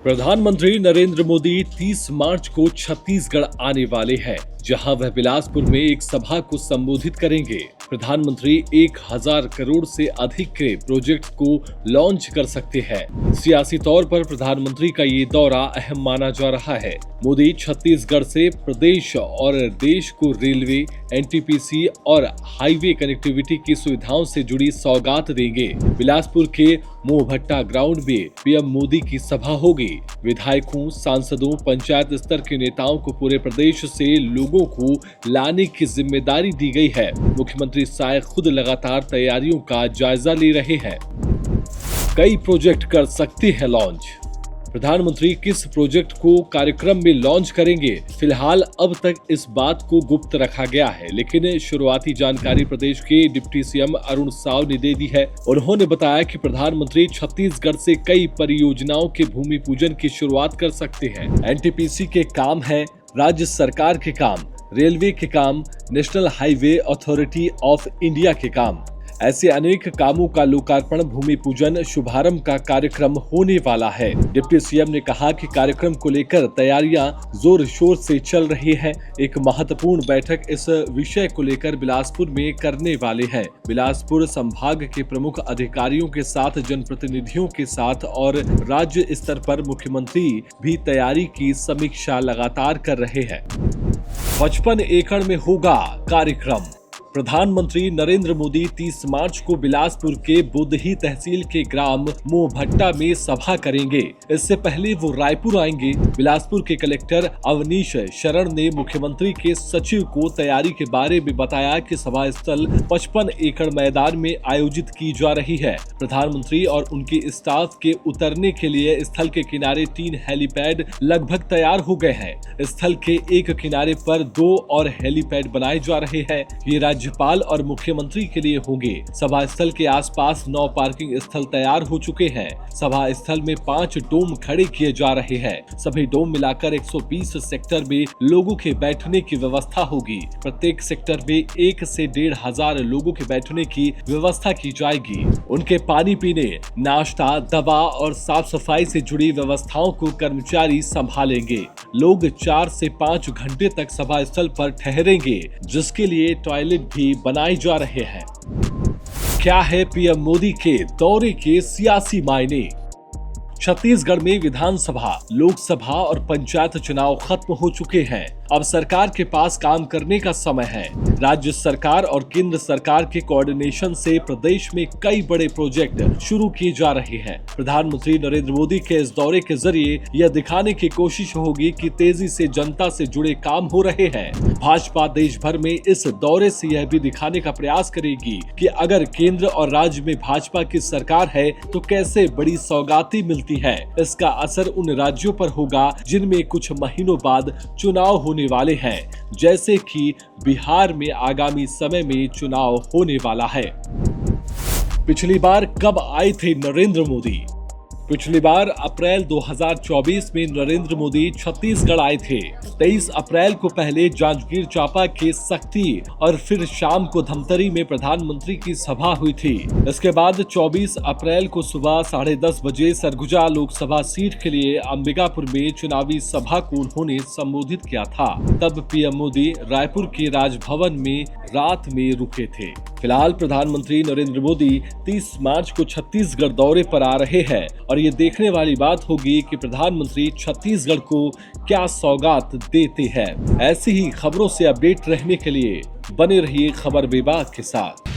प्रधानमंत्री नरेंद्र मोदी 30 मार्च को छत्तीसगढ़ आने वाले हैं, जहां वह बिलासपुर में एक सभा को संबोधित करेंगे। प्रधानमंत्री 1000 करोड़ से अधिक के प्रोजेक्ट को लॉन्च कर सकते हैं। सियासी तौर पर प्रधानमंत्री का ये दौरा अहम माना जा रहा है। मोदी छत्तीसगढ़ से प्रदेश और देश को रेलवे, एनटीपीसी और हाईवे कनेक्टिविटी की सुविधाओं से जुड़ी सौगात देंगे। बिलासपुर के मोहभट्टा ग्राउंड में पीएम मोदी की सभा होगी। विधायकों, सांसदों, पंचायत स्तर के नेताओं को पूरे प्रदेश से लोगों को लाने की जिम्मेदारी दी गई है। मुख्यमंत्री साय खुद लगातार तैयारियों का जायजा ले रहे हैं। कई प्रोजेक्ट कर सकते हैं लॉन्च। प्रधानमंत्री किस प्रोजेक्ट को कार्यक्रम में लॉन्च करेंगे, फिलहाल अब तक इस बात को गुप्त रखा गया है, लेकिन शुरुआती जानकारी प्रदेश के डिप्टी सीएम अरुण साव ने दे दी है। उन्होंने बताया कि प्रधानमंत्री छत्तीसगढ़ से कई परियोजनाओं के भूमि पूजन की शुरुआत कर सकते हैं। एनटीपीसी के काम है, राज्य सरकार के काम, रेलवे के काम, national highway authority of India के काम, ऐसे अनेक कामों का लोकार्पण, भूमि पूजन, शुभारंभ का कार्यक्रम होने वाला है। डिप्टी सीएम ने कहा कि कार्यक्रम को लेकर तैयारियां जोर शोर से चल रही हैं। एक महत्वपूर्ण बैठक इस विषय को लेकर बिलासपुर में करने वाले हैं। बिलासपुर संभाग के प्रमुख अधिकारियों के साथ, जनप्रतिनिधियों के साथ और राज्य स्तर पर मुख्यमंत्री भी तैयारी की समीक्षा लगातार कर रहे हैं। 55 एकड़ में होगा कार्यक्रम। प्रधानमंत्री नरेंद्र मोदी 30 मार्च को बिलासपुर के बुदही तहसील के ग्राम मोहभट्टा में सभा करेंगे। इससे पहले वो रायपुर आएंगे। बिलासपुर के कलेक्टर अवनीश शरण ने मुख्यमंत्री के सचिव को तैयारी के बारे में बताया कि सभा स्थल 55 एकड़ मैदान में आयोजित की जा रही है। प्रधानमंत्री और उनके स्टाफ के उतरने के लिए स्थल के किनारे 3 हेलीपैड लगभग तैयार हो गए हैं। स्थल के एक किनारे पर 2 और हेलीपैड बनाए जा रहे हैं। ये राज्यपाल और मुख्यमंत्री के लिए होंगे। सभा स्थल के आसपास 9 पार्किंग स्थल तैयार हो चुके हैं। सभा स्थल में 5 डोम खड़े किए जा रहे हैं। सभी डोम मिलाकर 120 सेक्टर में लोगों के बैठने की व्यवस्था होगी। प्रत्येक सेक्टर में 1 से 1,500 लोगों के बैठने की व्यवस्था की जाएगी। उनके पानी पीने, नाश्ता, दवा और साफ सफाई से जुड़ी व्यवस्थाओं को कर्मचारी संभालेंगे। लोग 4 से 5 घंटे तक सभा स्थल पर ठहरेंगे, जिसके लिए टॉयलेट भी बनाए जा रहे हैं। क्या है पीएम मोदी के दौरे के सियासी मायने? छत्तीसगढ़ में विधानसभा, लोकसभा और पंचायत चुनाव खत्म हो चुके हैं। अब सरकार के पास काम करने का समय है। राज्य सरकार और केंद्र सरकार के कोऑर्डिनेशन से प्रदेश में कई बड़े प्रोजेक्ट शुरू किए जा रहे हैं। प्रधानमंत्री नरेंद्र मोदी के इस दौरे के जरिए यह दिखाने की कोशिश होगी कि तेजी से जनता से जुड़े काम हो रहे हैं। भाजपा देश भर में इस दौरे से यह भी दिखाने का प्रयास करेगी कि अगर केंद्र और राज्य में भाजपा की सरकार है तो कैसे बड़ी सौगातें मिलती है। इसका असर उन राज्यों पर होगा जिनमें कुछ महीनों बाद चुनाव होने वाले हैं, जैसे कि बिहार में आगामी समय में चुनाव होने वाला है। पिछली बार कब आए थे नरेंद्र मोदी? पिछली बार अप्रैल 2024 में नरेंद्र मोदी छत्तीसगढ़ आए थे। 23 अप्रैल को पहले जांजगीर चांपा के सक्ती और फिर शाम को धमतरी में प्रधानमंत्री की सभा हुई थी। इसके बाद 24 अप्रैल को सुबह 10:30 बजे सरगुजा लोकसभा सीट के लिए अंबिकापुर में चुनावी सभा को उन्होंने संबोधित किया था। तब पीएम मोदी रायपुर के राजभवन में रात में रुके थे। फिलहाल प्रधानमंत्री नरेंद्र मोदी 30 मार्च को छत्तीसगढ़ दौरे पर आ रहे हैं और ये देखने वाली बात होगी कि प्रधानमंत्री छत्तीसगढ़ को क्या सौगात देते हैं। ऐसी ही खबरों से अपडेट रहने के लिए बने रहिए खबर विभाग के साथ।